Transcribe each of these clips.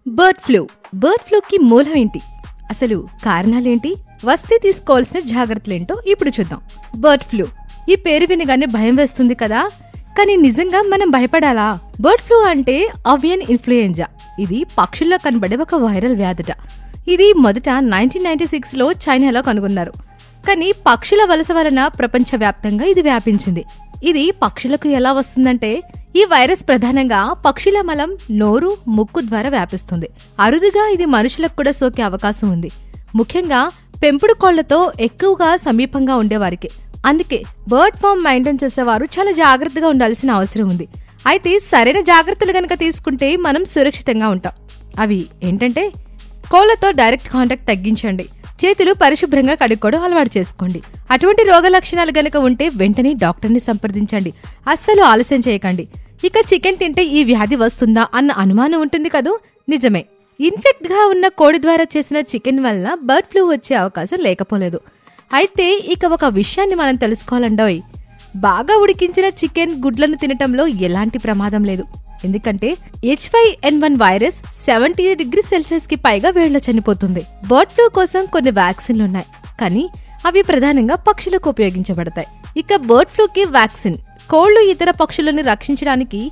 Bird ఫ్లూకి మూలం ఏంటి, అసలు కారణాలేంటి, వస్తే తీసుకోవాల్సిన జాగ్రత్తలేంటో ఇప్పుడు చూద్దాం. బర్డ్ ఫ్లూ ఈ పేరు వినగానే భయం వేస్తుంది కదా, కానీ నిజంగా మనం భయపడాలా? బర్డ్ ఫ్లూ అంటే అవియన్ ఇన్ఫ్లుయెంజా. ఇది పక్షుల్లో కనబడే ఒక వైరల్ వ్యాధట. ఇది మొదట 1996లో చైనాలో కనుగొన్నారు. కానీ పక్షుల వలస వలన ప్రపంచవ్యాప్తంగా ఇది వ్యాపించింది. ఇది పక్షులకు ఎలా వస్తుందంటే, ఈ వైరస్ ప్రధానంగా పక్షుల మలం, నోరు, ముక్కు ద్వారా వ్యాపిస్తుంది. అరుదుగా ఇది మనుషులకు కూడా సోకే అవకాశం ఉంది, ముఖ్యంగా పెంపుడు కోళ్లతో ఎక్కువగా సమీపంగా ఉండేవారికి. అందుకే బర్డ్ ఫార్మ్ మెయింటైన్ చేసేవారు చాలా జాగ్రత్తగా ఉండాల్సిన అవసరం ఉంది. అయితే సరైన జాగ్రత్తలు గనక తీసుకుంటే మనం సురక్షితంగా ఉంటాం. అవి ఏంటంటే, కోళ్లతో డైరెక్ట్ కాంటాక్ట్ తగ్గించండి, చేతులు పరిశుభ్రంగా కడుక్కోవడం అలవాటు చేసుకోండి. అటువంటి రోగ లక్షణాలు గనక ఉంటే వెంటనే డాక్టర్ని సంప్రదించండి, అస్సలు ఆలస్యం చేయకండి. ఇక చికెన్ తింటే ఈ వ్యాధి వస్తుందా అన్న అనుమానం ఉంటుంది కదూ, నిజమే. ఇన్ఫెక్ట్ గా ఉన్న కోడి ద్వారా చేసిన చికెన్ వల్ల బర్డ్ ఫ్లూ వచ్చే అవకాశం లేకపోలేదు. అయితే ఇక ఒక విషయాన్ని మనం తెలుసుకోవాలండోయ్, బాగా ఉడికించిన చికెన్ గుడ్లను తినటంలో ఎలాంటి ప్రమాదం లేదు. ఎందుకంటే H5N1 వైరస్ 70 డిగ్రీ సెల్సియస్ కి పైగా వేడిలో చనిపోతుంది. బర్డ్ ఫ్లూ కోసం కొన్ని వ్యాక్సిన్లున్నాయి, కానీ అవి ప్రధానంగా పక్షులకు ఉపయోగించబడతాయి. ఇక బర్డ్ ఫ్లూకి వ్యాక్సిన్, కోళ్లు ఇతర పక్షులను రక్షించడానికి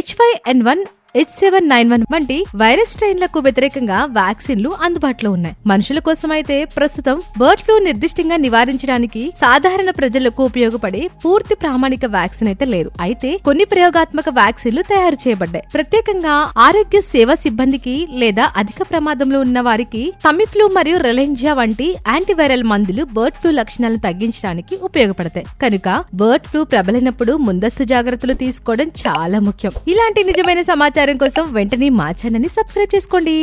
H5N1, H791 వంటి వైరస్ స్ట్రెయిన్లకు వ్యతిరేకంగా వ్యాక్సిన్లు అందుబాటులో ఉన్నాయి. మనుషుల కోసమైతే ప్రస్తుతం బర్డ్ ఫ్లూ నిర్దిష్టంగా నివారించడానికి సాధారణ ప్రజలకు ఉపయోగపడే పూర్తి ప్రామాణిక వ్యాక్సిన్ అయితే లేదు. అయితే కొన్ని ప్రయోగాత్మక వ్యాక్సిన్లు తయారు చేయబడ్డాయి, ప్రత్యేకంగా ఆరోగ్య సేవా సిబ్బందికి లేదా అధిక ప్రమాదంలో ఉన్న వారికి. తమిఫ్లూ మరియు రెలెంజియా వంటి యాంటీవైరల్ మందులు బర్డ్ ఫ్లూ లక్షణాలను తగ్గించడానికి ఉపయోగపడతాయి. కనుక బర్డ్ ఫ్లూ ప్రబలినప్పుడు ముందస్తు జాగ్రత్తలు తీసుకోవడం చాలా ముఖ్యం. ఇలాంటి నిజమైన సమాచారం కోసం వెంటనే మా ఛానల్ ని సబ్స్క్రైబ్ చేసుకోండి.